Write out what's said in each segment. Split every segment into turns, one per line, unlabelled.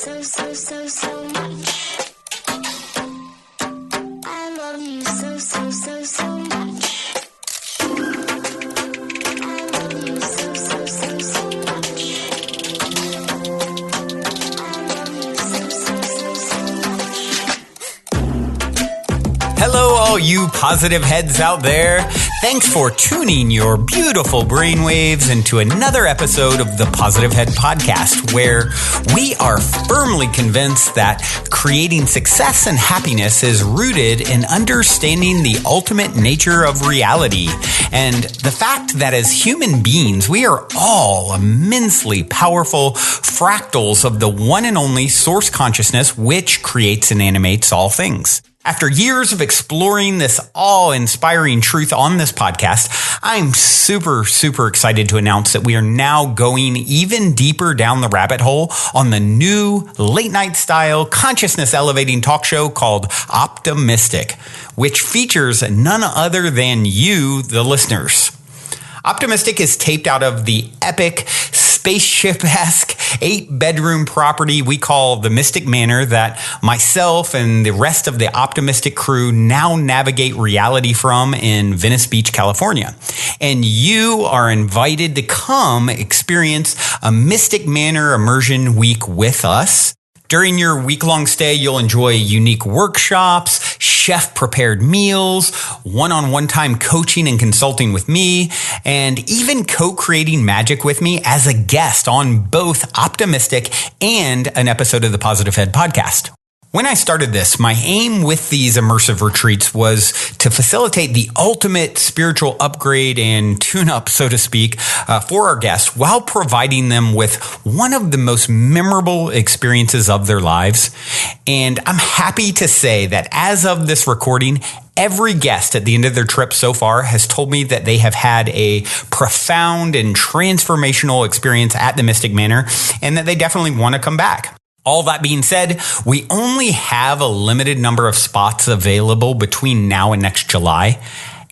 so much. I love you so much. I love you so much. I love you so much.
Hello, all you positive heads out there. Thanks for tuning your beautiful brainwaves into another episode of the Positive Head Podcast, where we are firmly convinced that creating success and happiness is rooted in understanding the ultimate nature of reality and the fact that as human beings, we are all immensely powerful fractals of the one and only source consciousness which creates and animates all things. After years of exploring this awe-inspiring truth on this podcast, I'm super excited to announce that we are now going even deeper down the rabbit hole on the new late-night style consciousness-elevating talk show called Optimistic, which features none other than you, the listeners. Optimistic is taped out of the epic spaceship-esque 8-bedroom property we call the Mystic Manor that myself and the rest of the Optimistic crew now navigate reality from in Venice Beach, California. And you are invited to come experience a Mystic Manor immersion week with us. During your week-long stay, you'll enjoy unique workshops, chef-prepared meals, one-on-one time coaching and consulting with me, and even co-creating magic with me as a guest on both Optimistic and an episode of the Positive Head podcast. When I started this, my aim with these immersive retreats was to facilitate the ultimate spiritual upgrade and tune-up, so to speak, for our guests while providing them with one of the most memorable experiences of their lives. And I'm happy to say that as of this recording, every guest at the end of their trip so far has told me that they have had a profound and transformational experience at the Mystic Manor and that they definitely want to come back. All that being said, we only have a limited number of spots available between now and next July.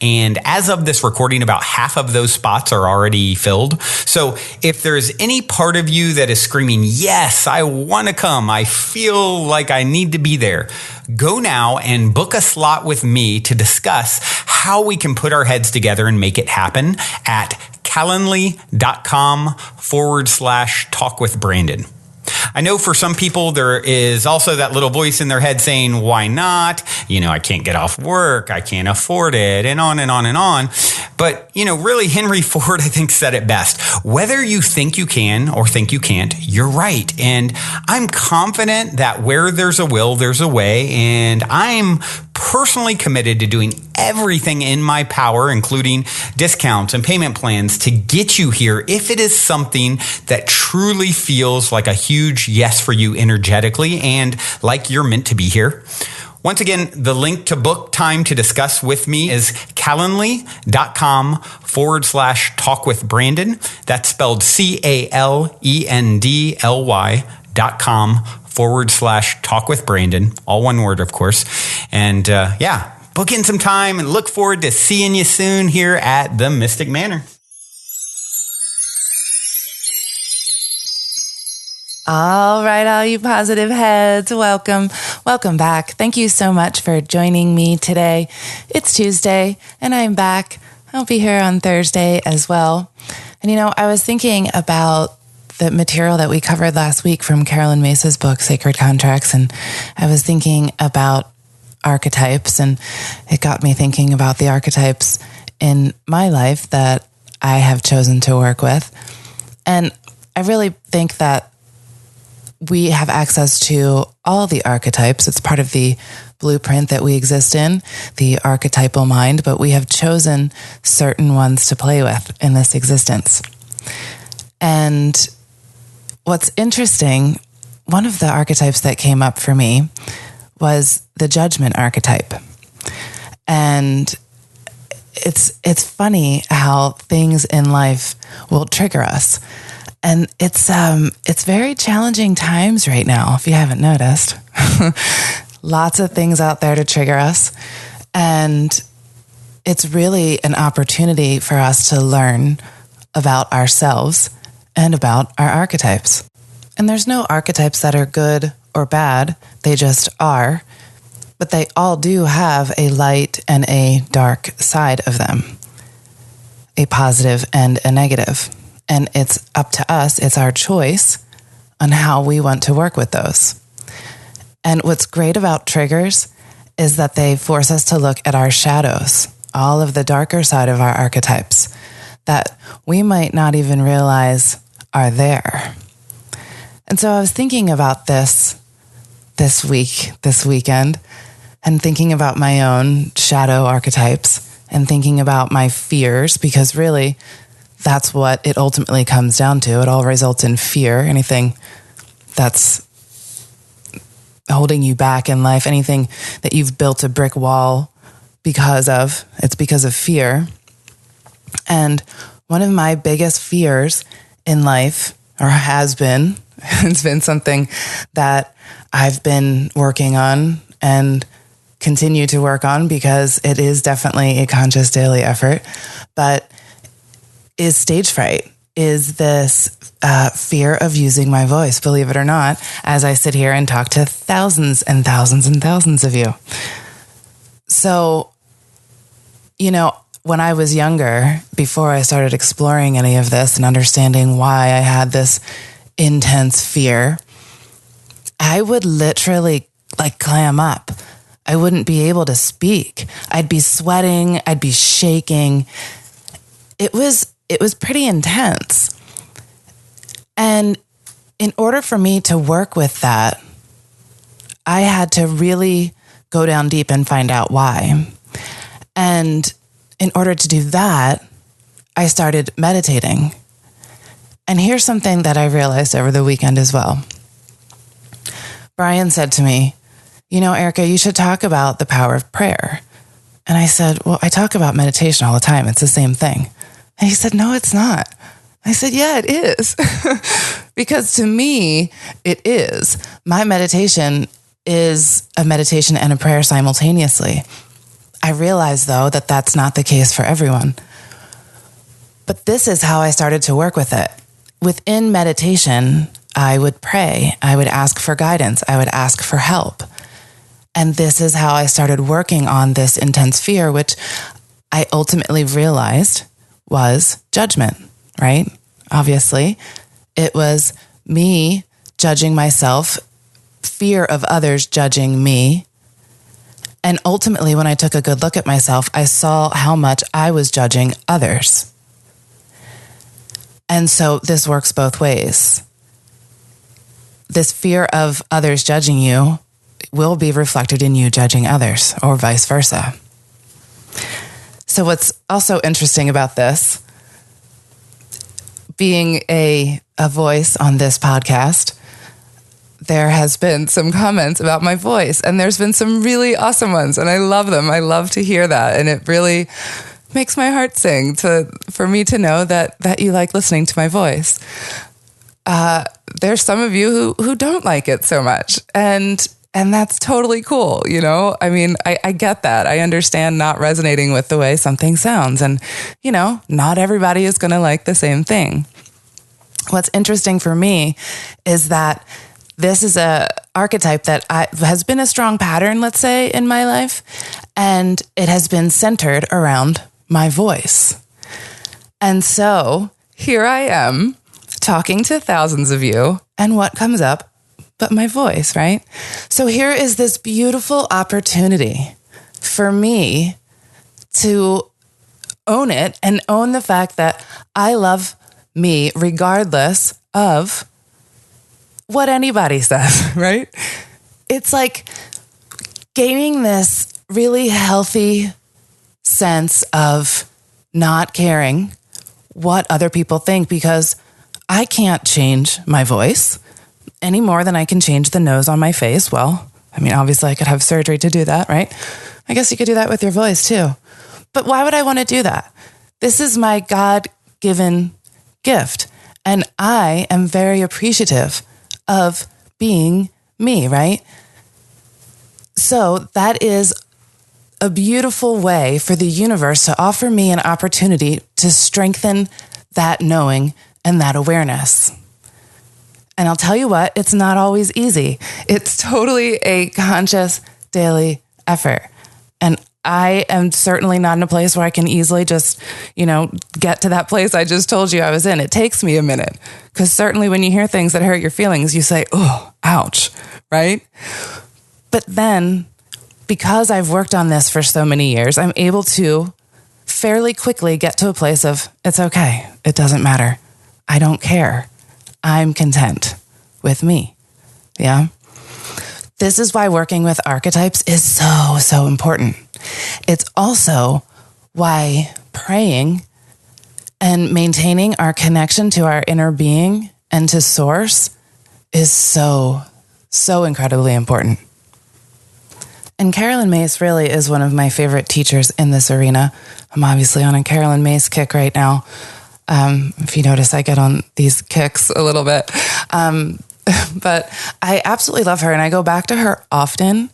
And as of this recording, about half of those spots are already filled. So if there's any part of you that is screaming, yes, I want to come, I feel like I need to be there, go now and book a slot with me to discuss how we can put our heads together and make it happen at calendly.com/talkwithbrandon. I know for some people, there is also that little voice in their head saying, why not? I can't get off work. I can't afford it, and on and on and on. But, really Henry Ford, I think, said it best. Whether you think you can or think you can't, you're right. And I'm confident that where there's a will, there's a way. And I'm personally committed to doing everything in my power, including discounts and payment plans, to get you here if it is something that truly feels like a huge yes for you energetically and like you're meant to be here. Once again, the link to book time to discuss with me is calendly.com/talkwithbrandon. That's spelled calendly.com/talkwithbrandon. All one word, of course. And book in some time and look forward to seeing you soon here at the Mystic Manor.
All right, all you positive heads, welcome back. Thank you so much for joining me today. It's Tuesday and I'm back. I'll be here on Thursday as well. And I was thinking about the material that we covered last week from Caroline Myss's book, Sacred Contracts. And I was thinking about archetypes, and it got me thinking about the archetypes in my life that I have chosen to work with. And I really think that we have access to all the archetypes. It's part of the blueprint that we exist in, the archetypal mind, but we have chosen certain ones to play with in this existence. And what's interesting, one of the archetypes that came up for me was the judgment archetype. And it's funny how things in life will trigger us. And it's very challenging times right now, if you haven't noticed. Lots of things out there to trigger us. And it's really an opportunity for us to learn about ourselves and about our archetypes. And there's no archetypes that are good or bad. They just are. But they all do have a light and a dark side of them, a positive and a negative. And it's up to us, it's our choice on how we want to work with those. And what's great about triggers is that they force us to look at our shadows, all of the darker side of our archetypes that we might not even realize are there. And so I was thinking about this weekend, and thinking about my own shadow archetypes and thinking about my fears, because really that's what it ultimately comes down to. It all results in fear. Anything that's holding you back in life, anything that you've built a brick wall it's because of fear. And one of my biggest fears in life, or has been, it's been something that I've been working on and continue to work on, because it is definitely a conscious daily effort, but is stage fright, is this fear of using my voice, believe it or not, as I sit here and talk to thousands and thousands and thousands of you. So, when I was younger, before I started exploring any of this and understanding why I had this intense fear, I would literally clam up. I wouldn't be able to speak. I'd be sweating. I'd be shaking. It was pretty intense. And in order for me to work with that, I had to really go down deep and find out why. And in order to do that, I started meditating. And here's something that I realized over the weekend as well. Brian said to me, Erica, you should talk about the power of prayer. And I said, well, I talk about meditation all the time. It's the same thing. And he said, no, it's not. I said, yeah, it is. Because to me, it is. My meditation is a meditation and a prayer simultaneously. I realize, though, that that's not the case for everyone. But this is how I started to work with it. Within meditation, I would pray. I would ask for guidance. I would ask for help. And this is how I started working on this intense fear, which I ultimately realized was judgment, right? Obviously, it was me judging myself, fear of others judging me. And ultimately, when I took a good look at myself, I saw how much I was judging others. And so this works both ways. This fear of others judging you will be reflected in you judging others, or vice versa. So what's also interesting about this, being a voice on this podcast, there has been some comments about my voice, and there's been some really awesome ones, and I love them. I love to hear that, and it really makes my heart sing for me to know that you like listening to my voice. There's some of you who don't like it so much, and that's totally cool, I mean, I get that. I understand not resonating with the way something sounds, and, not everybody is going to like the same thing. What's interesting for me is that this is a archetype that has been a strong pattern, let's say, in my life, and it has been centered around my voice. And so here I am talking to thousands of you, and what comes up but my voice, right? So here is this beautiful opportunity for me to own it and own the fact that I love me regardless of what anybody says, right? It's like gaining this really healthy sense of not caring what other people think, because I can't change my voice any more than I can change the nose on my face. Well, I mean, obviously I could have surgery to do that, right? I guess you could do that with your voice too. But why would I want to do that? This is my God-given gift, and I am very appreciative of being me, right? So that is a beautiful way for the universe to offer me an opportunity to strengthen that knowing and that awareness. And I'll tell you what, it's not always easy. It's totally a conscious daily effort. And I am certainly not in a place where I can easily just, get to that place I just told you I was in. It takes me a minute, because certainly when you hear things that hurt your feelings, you say, oh, ouch, right? But then, because I've worked on this for so many years, I'm able to fairly quickly get to a place of, it's okay. It doesn't matter. I don't care. I'm content with me. Yeah. This is why working with archetypes is so, so important. It's also why praying and maintaining our connection to our inner being and to source is so, so incredibly important. And Caroline Myss really is one of my favorite teachers in this arena. I'm obviously on a Caroline Myss kick right now. If you notice, I get on these kicks a little bit. But I absolutely love her, and I go back to her often.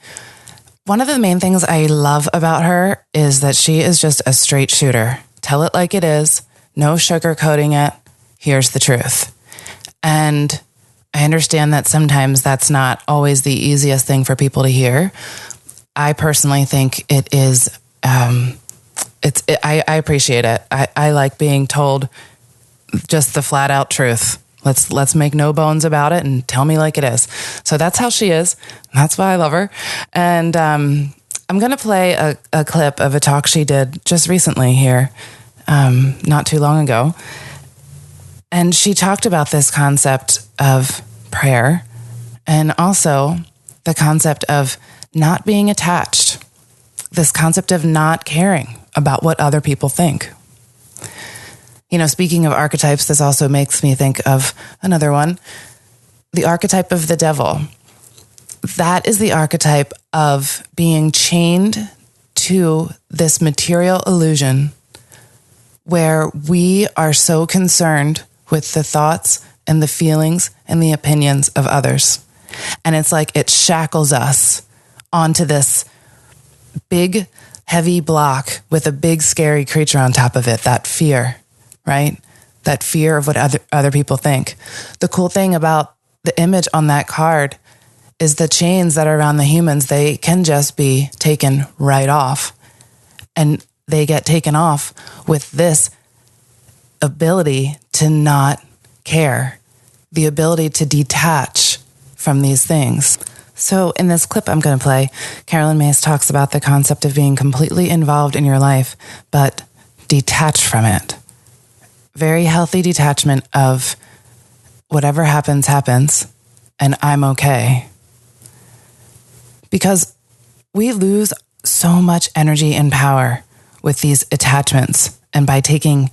One of the main things I love about her is that she is just a straight shooter. Tell it like it is. No sugarcoating it. Here's the truth. And I understand that sometimes that's not always the easiest thing for people to hear. I personally think it is, I appreciate it. I like being told just the flat out truth. Let's make no bones about it and tell me like it is. So that's how she is. That's why I love her. And I'm going to play a clip of a talk she did just recently here, not too long ago. And she talked about this concept of prayer and also the concept of not being attached, this concept of not caring about what other people think. Speaking of archetypes, this also makes me think of another one, the archetype of the devil. That is the archetype of being chained to this material illusion where we are so concerned with the thoughts and the feelings and the opinions of others. And it's like it shackles us onto this big, heavy block with a big, scary creature on top of it, that fear. Right? That fear of what other people think. The cool thing about the image on that card is the chains that are around the humans, they can just be taken right off. And they get taken off with this ability to not care, the ability to detach from these things. So in this clip I'm going to play, Caroline Myss talks about the concept of being completely involved in your life, but detached from it. Very healthy detachment of whatever happens, happens, and I'm okay. Because we lose so much energy and power with these attachments and by taking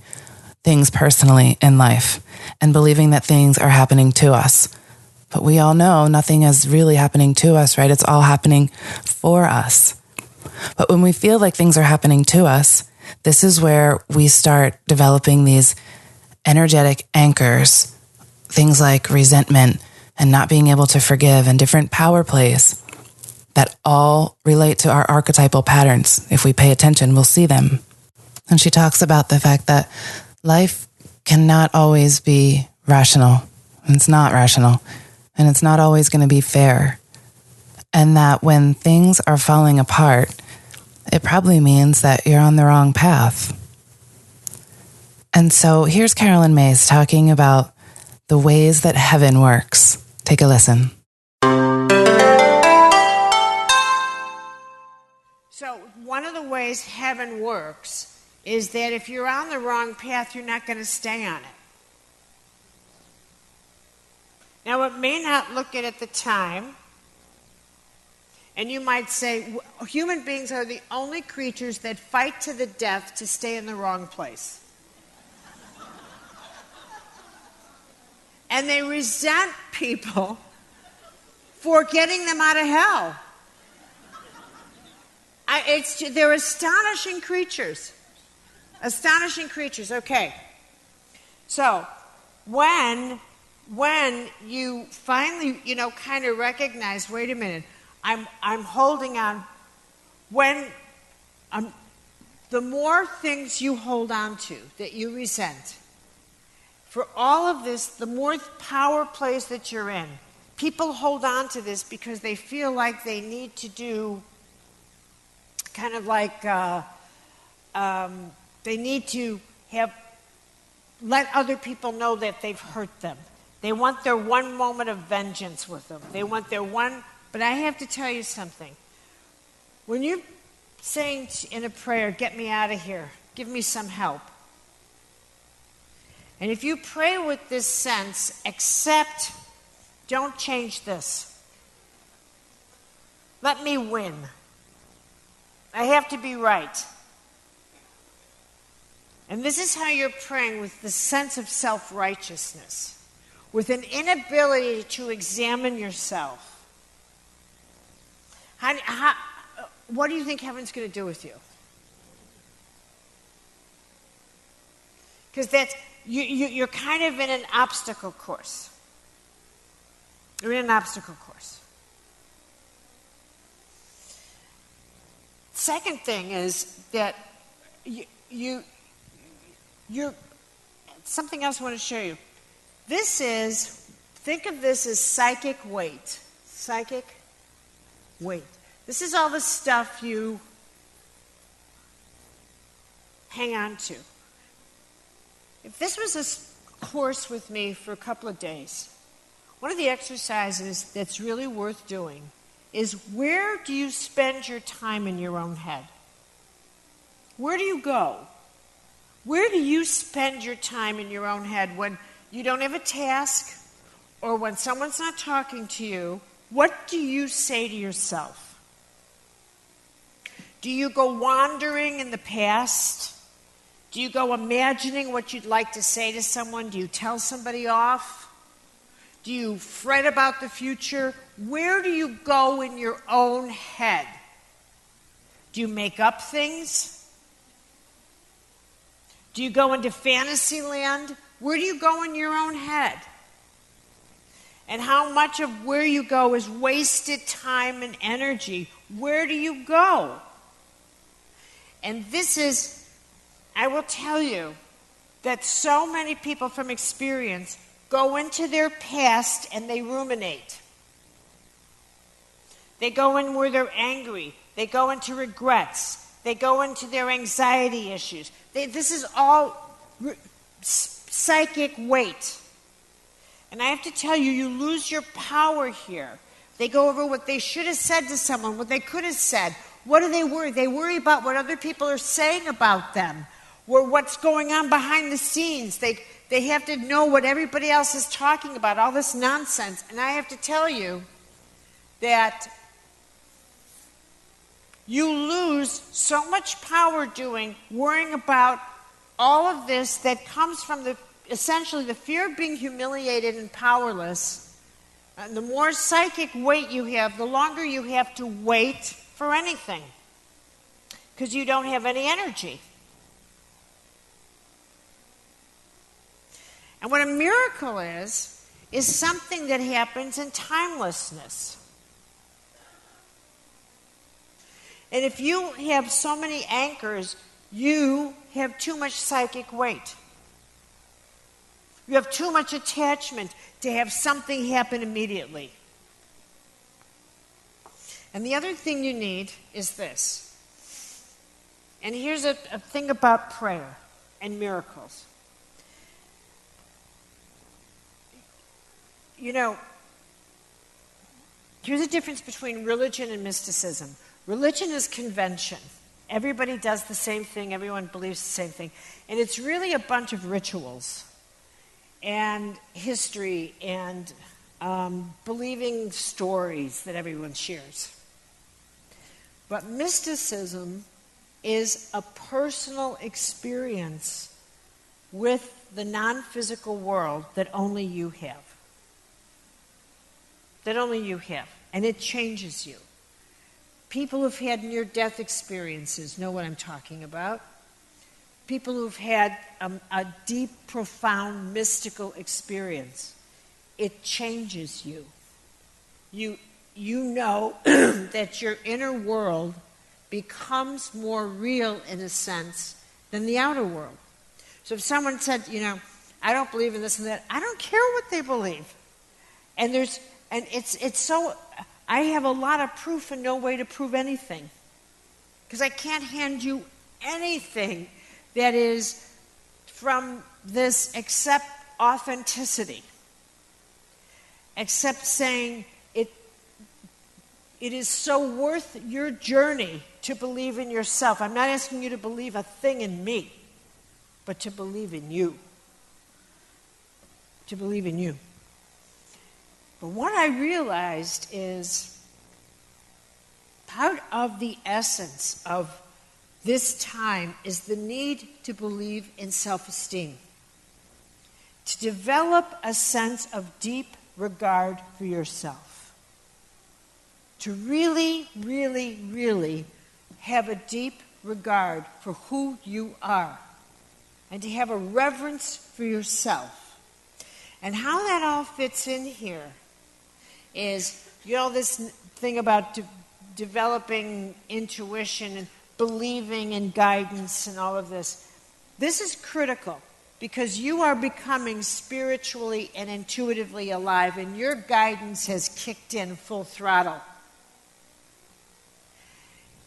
things personally in life and believing that things are happening to us. But we all know nothing is really happening to us, right? It's all happening for us. But when we feel like things are happening to us, this is where we start developing these energetic anchors, things like resentment and not being able to forgive and different power plays that all relate to our archetypal patterns. If we pay attention, we'll see them. And she talks about the fact that life cannot always be rational. It's not rational. And it's not always going to be fair. And that when things are falling apart, it probably means that you're on the wrong path. And so here's Caroline Myss talking about the ways that heaven works. Take a listen.
So one of the ways heaven works is that if you're on the wrong path, you're not going to stay on it. Now, it may not look it at the time, and you might say, human beings are the only creatures that fight to the death to stay in the wrong place. And they resent people for getting them out of hell. They're astonishing creatures. Astonishing creatures. Okay. So, when you finally, kind of recognize, wait a minute, I'm holding on. The more things you hold on to that you resent, for all of this, the more power plays that you're in, people hold on to this because they feel like they need to do kind of like they need to let other people know that they've hurt them. They want their one moment of vengeance with them. They want their one, but I have to tell you something. When you're saying in a prayer, get me out of here, give me some help. And if you pray with this sense, accept, don't change this. Let me win. I have to be right. And this is how you're praying, with the sense of self-righteousness, with an inability to examine yourself. What do you think heaven's going to do with you? Because you're kind of in an obstacle course. You're in an obstacle course. Second thing is that you're something else I want to show you. Think of this as psychic weight. Psychic weight. This is all the stuff you hang on to. If this was a course with me for a couple of days, one of the exercises that's really worth doing is, where do you spend your time in your own head? Where do you go? Where do you spend your time in your own head when you don't have a task or when someone's not talking to you? What do you say to yourself? Do you go wandering in the past? Do you go imagining what you'd like to say to someone? Do you tell somebody off? Do you fret about the future? Where do you go in your own head? Do you make up things? Do you go into fantasy land? Where do you go in your own head? And how much of where you go is wasted time and energy? Where do you go? And this is, I will tell you, that so many people from experience go into their past and they ruminate. They go in where they're angry. They go into regrets. They go into their anxiety issues. This is all psychic weight. And I have to tell you, you lose your power here. They go over what they should have said to someone, what they could have said. What do they worry? They worry about what other people are saying about them, or what's going on behind the scenes. They have to know what everybody else is talking about, all this nonsense. And I have to tell you that you lose so much power worrying about all of this that comes from essentially the fear of being humiliated and powerless. And the more psychic weight you have, the longer you have to wait for anything, because you don't have any energy. And what a miracle is something that happens in timelessness. And if you have so many anchors, you have too much psychic weight. You have too much attachment to have something happen immediately. And the other thing you need is this. And here's a thing about prayer and miracles. You know, here's the difference between religion and mysticism. Religion is convention. Everybody does the same thing. Everyone believes the same thing. And it's really a bunch of rituals and history and believing stories that everyone shares. But mysticism is a personal experience with the non-physical world that only you have. That only you have. And it changes you. People who've had near-death experiences know what I'm talking about. People who've had a deep, profound, mystical experience. It changes you. You know that your inner world becomes more real, in a sense, than the outer world. So if someone said, I don't believe in this and that. I don't care what they believe. And it's so, I have a lot of proof and no way to prove anything. Because I can't hand you anything that is from this except authenticity. Except saying it is so worth your journey to believe in yourself. I'm not asking you to believe a thing in me, but to believe in you. To believe in you. But what I realized is part of the essence of this time is the need to believe in self-esteem. To develop a sense of deep regard for yourself. To really, really, really have a deep regard for who you are. And to have a reverence for yourself. And how that all fits in here is, this thing about developing intuition and believing in guidance and all of this. This is critical because you are becoming spiritually and intuitively alive and your guidance has kicked in full throttle.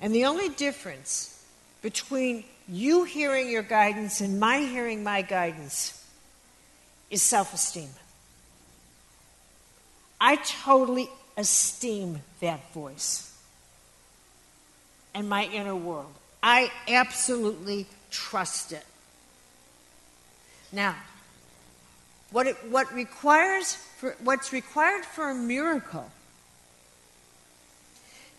And the only difference between you hearing your guidance and my hearing my guidance is self-esteem. I totally esteem that voice and my inner world. I absolutely trust it. Now, what's required for a miracle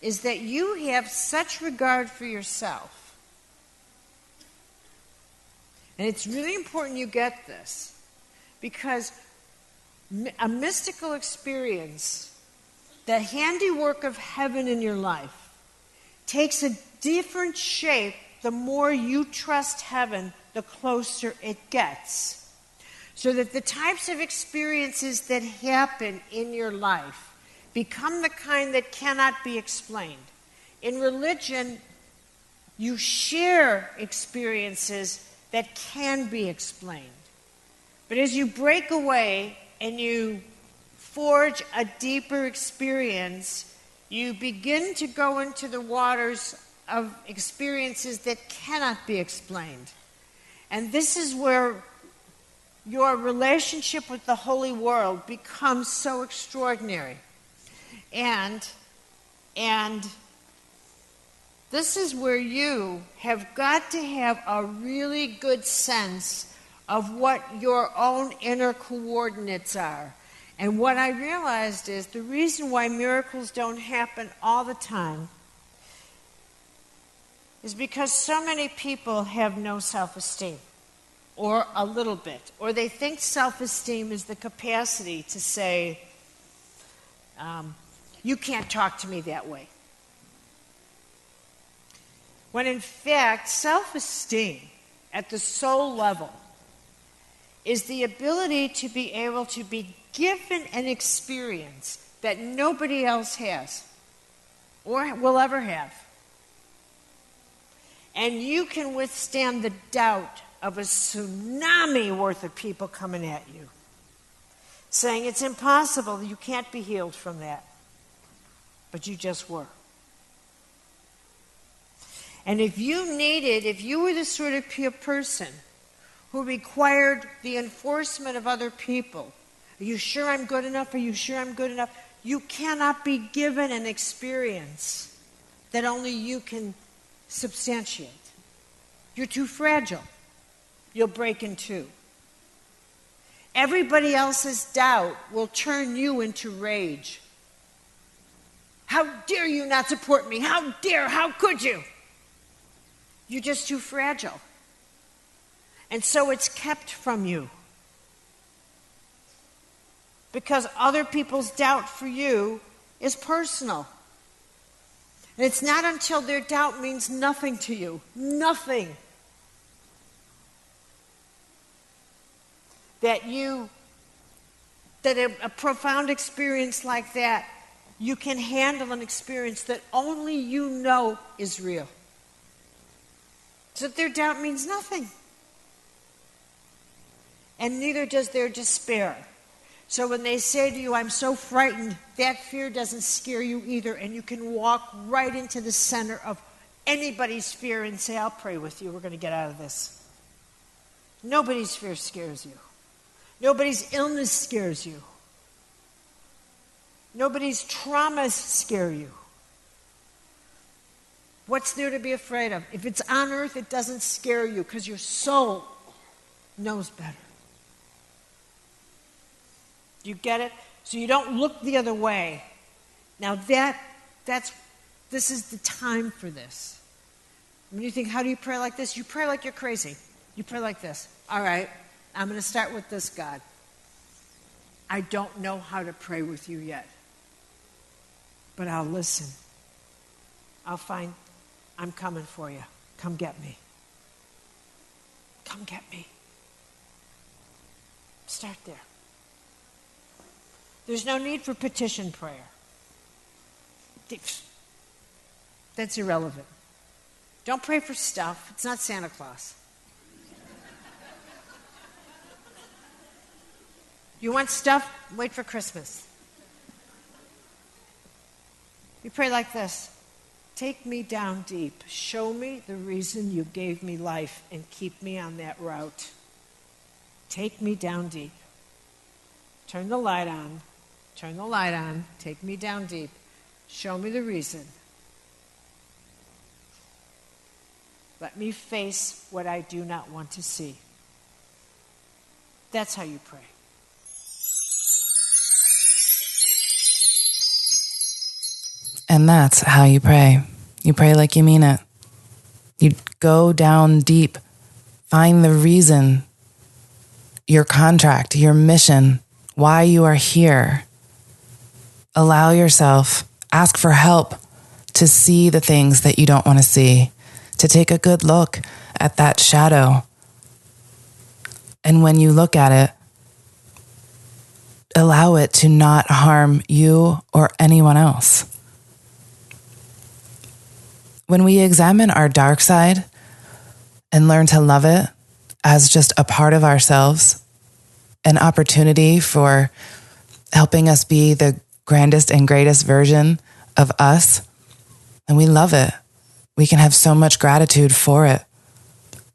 is that you have such regard for yourself. And it's really important you get this, because a mystical experience, the handiwork of heaven in your life, takes a different shape the more you trust heaven, the closer it gets. So that the types of experiences that happen in your life become the kind that cannot be explained. In religion, you share experiences that can be explained. But as you break away and you forge a deeper experience, you begin to go into the waters of experiences that cannot be explained. And this is where your relationship with the holy world becomes so extraordinary. And this is where you have got to have a really good sense of what your own inner coordinates are. And what I realized is the reason why miracles don't happen all the time is because so many people have no self-esteem, or a little bit, or they think self-esteem is the capacity to say, you can't talk to me that way. When in fact, self-esteem at the soul level is the ability to be able to be given an experience that nobody else has or will ever have. And you can withstand the doubt of a tsunami worth of people coming at you, saying it's impossible, you can't be healed from that. But you just were. And if you were the sort of person who required the enforcement of other people, are you sure I'm good enough? Are you sure I'm good enough? You cannot be given an experience that only you can substantiate. You're too fragile. You'll break in two. Everybody else's doubt will turn you into rage. How dare you not support me? How could you? You're just too fragile. And so it's kept from you. Because other people's doubt for you is personal. And it's not until their doubt means nothing to you, nothing, that a profound experience like that, you can handle an experience that only you know is real. So that their doubt means nothing. and neither does their despair. So when they say to you, I'm so frightened, that fear doesn't scare you either, and you can walk right into the center of anybody's fear and say, I'll pray with you. We're going to get out of this. Nobody's fear scares you. Nobody's illness scares you. Nobody's traumas scare you. What's there to be afraid of? If it's on earth, it doesn't scare you because your soul knows better. You get it? So you don't look the other way. Now this is the time for this. When you think, how do you pray like this? You pray like you're crazy. You pray like this. All right, I'm going to start with this, God. I don't know how to pray with you yet, but I'll listen. I'm coming for you. Come get me. Come get me. Start there. There's no need for petition prayer. That's irrelevant. Don't pray for stuff. It's not Santa Claus. You want stuff? Wait for Christmas. You pray like this. Take me down deep. Show me the reason you gave me life and keep me on that route. Take me down deep. Turn the light on. Turn the light on. Take me down deep. Show me the reason. Let me face what I do not want to see. That's how you pray.
And that's how you pray. You pray like you mean it. You go down deep. Find the reason, your contract, your mission, why you are here. Allow yourself, ask for help to see the things that you don't want to see, to take a good look at that shadow. And when you look at it, allow it to not harm you or anyone else. When we examine our dark side and learn to love it as just a part of ourselves, an opportunity for helping us be the grandest and greatest version of us, and we love it. We can have so much gratitude for it.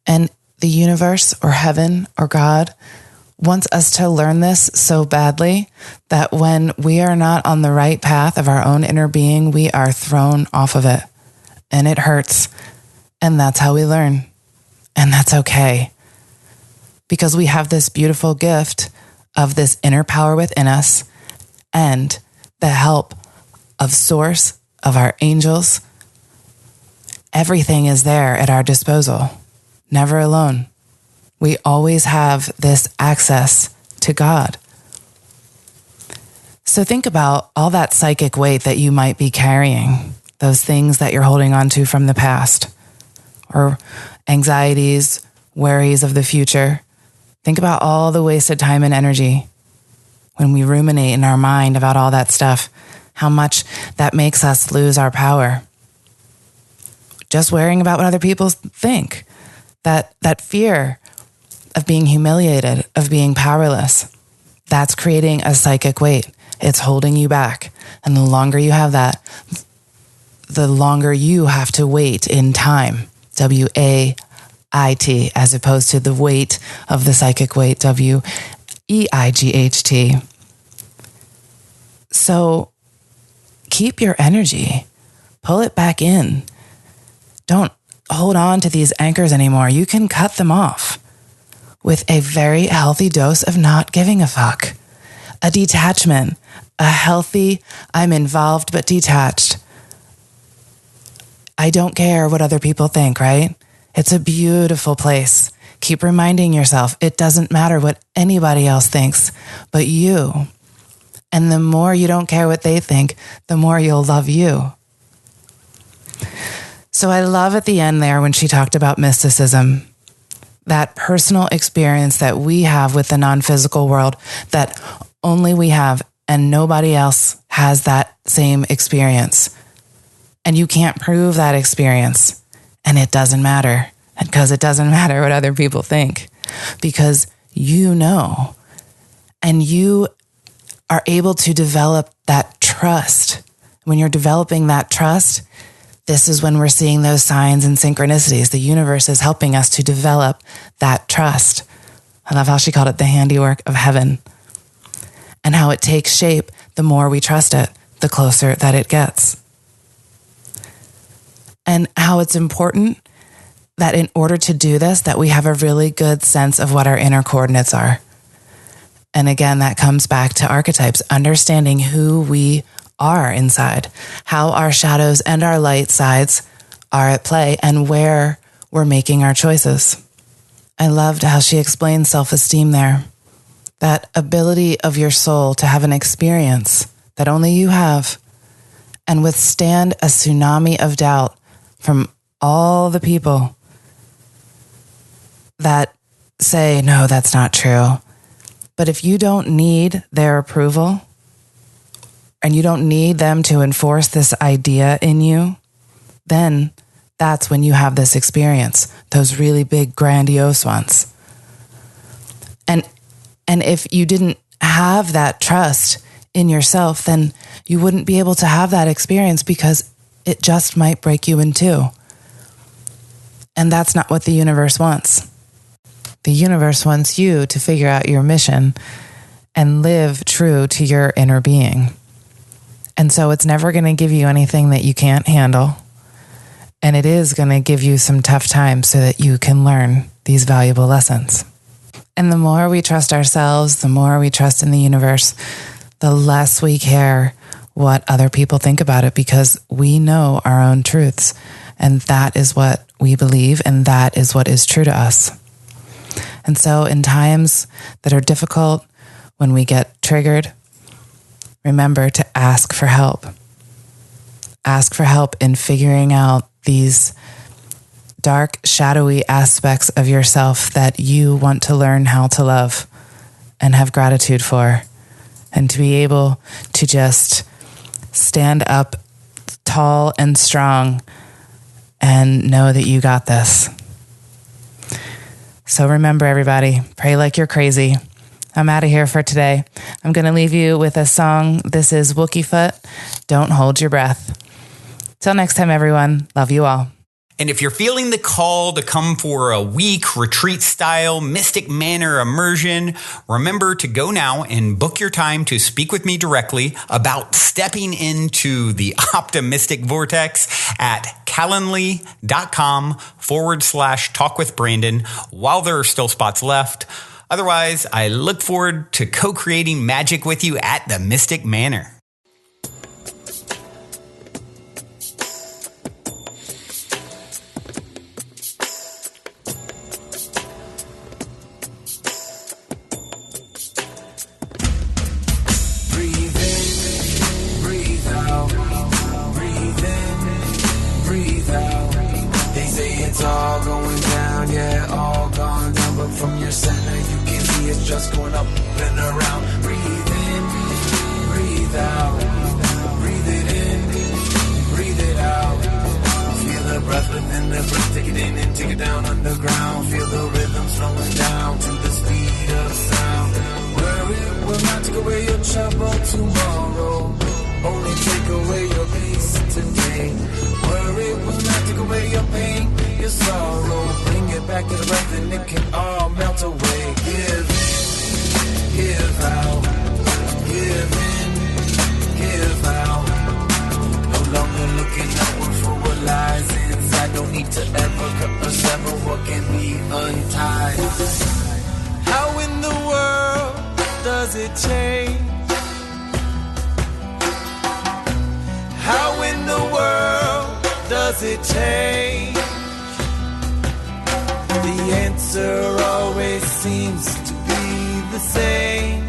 And the universe or heaven or God wants us to learn this so badly that when we are not on the right path of our own inner being, we are thrown off of it. And it hurts. And that's how we learn. And that's okay. Because we have this beautiful gift of this inner power within us and the help of Source, of our angels. Everything is there at our disposal. Never alone. We always have this access to God. So think about all that psychic weight that you might be carrying. Those things that you're holding on to from the past, or anxieties, worries of the future. Think about all the wasted time and energy when we ruminate in our mind about all that stuff, how much that makes us lose our power. Just worrying about what other people think, that fear of being humiliated, of being powerless, that's creating a psychic weight. It's holding you back. And the longer you have that, the longer you have to wait in time, WAIT, as opposed to the weight of the psychic weight, WEIGHT. So keep your energy, pull it back in. Don't hold on to these anchors anymore. You can cut them off with a very healthy dose of not giving a fuck, a detachment, a healthy, I'm involved but detached. I don't care what other people think, right? It's a beautiful place. Keep reminding yourself, it doesn't matter what anybody else thinks, but you. And the more you don't care what they think, the more you'll love you. So I love at the end there when she talked about mysticism, that personal experience that we have with the non-physical world that only we have and nobody else has that same experience. And you can't prove that experience. And it doesn't matter. Because it doesn't matter what other people think. Because you know, and you are able to develop that trust. When you're developing that trust, this is when we're seeing those signs and synchronicities. The universe is helping us to develop that trust. I love how she called it the handiwork of heaven, and how it takes shape. The more we trust it, the closer that it gets. And how it's important that in order to do this, that we have a really good sense of what our inner coordinates are. And again, that comes back to archetypes, understanding who we are inside, how our shadows and our light sides are at play, and where we're making our choices. I loved how she explained self-esteem there. That ability of your soul to have an experience that only you have and withstand a tsunami of doubt from all the people that say, no, that's not true. But if you don't need their approval and you don't need them to enforce this idea in you, then that's when you have this experience, those really big, grandiose ones. And if you didn't have that trust in yourself, then you wouldn't be able to have that experience, because it just might break you in two. And that's not what the universe wants. The universe wants you to figure out your mission and live true to your inner being. And so it's never going to give you anything that you can't handle. And it is going to give you some tough times so that you can learn these valuable lessons. And the more we trust ourselves, the more we trust in the universe, the less we care what other people think about it, because we know our own truths. And that is what we believe, and that is what is true to us. And so in times that are difficult, when we get triggered, remember to ask for help. Ask for help in figuring out these dark, shadowy aspects of yourself that you want to learn how to love and have gratitude for, and to be able to just stand up tall and strong and know that you got this. So remember, everybody, pray like you're crazy. I'm out of here for today. I'm going to leave you with a song. This is Wookiefoot, Don't Hold Your Breath. Till next time, everyone. Love you all.
And if you're feeling the call to come for a week retreat-style Mystic Manor immersion, remember to go now and book your time to speak with me directly about stepping into the optimistic vortex at calendly.com/talkwithbrandon while there are still spots left. Otherwise, I look forward to co-creating magic with you at the Mystic Manor.
It's all going down, yeah, all gone down. But from your center, you can see it's just going up and around. Breathe in, breathe out. Breathe it in, breathe it out. Feel the breath within the breath. Take it in and take it down underground. Feel the rhythm slowing down to the speed of sound. Worry will not take away your trouble tomorrow. Only take away your peace today. Worry will not take away your pain, your sorrow. Bring it back to the breath and it can all melt away. Give in, give out. Give in, give out. No longer looking outward for what lies inside. Don't need to ever cut or sever what can be untied. How in the world does it change? How in the world does it change? The answer always seems to be the same.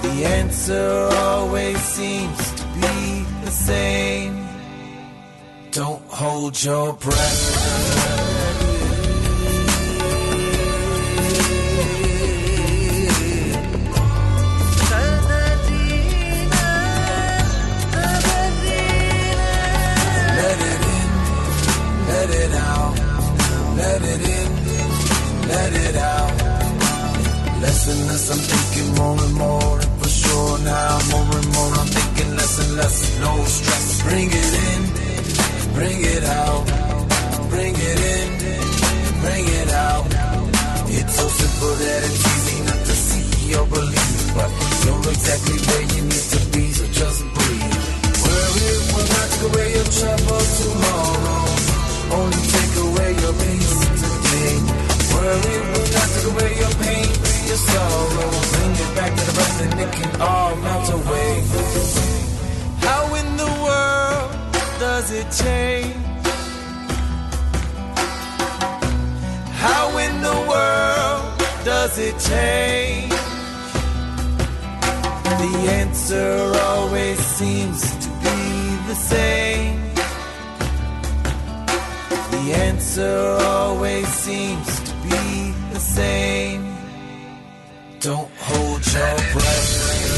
The answer always seems to be the same. Don't hold your breath. Let it out, let it in, let it bring it out, bring it in, bring it out. It's so simple that it's easy not to see or believe, but you're exactly where you need to be, so just breathe. Worry will not take away your trouble tomorrow, only take away your peace today. Worry will not take away your pain, your sorrow. Bring it back to the present, it can all melt away. How in the world does it change? How in the world does it change? The answer always seems to be the same. The answer always seems to be the same. Don't hold your breath.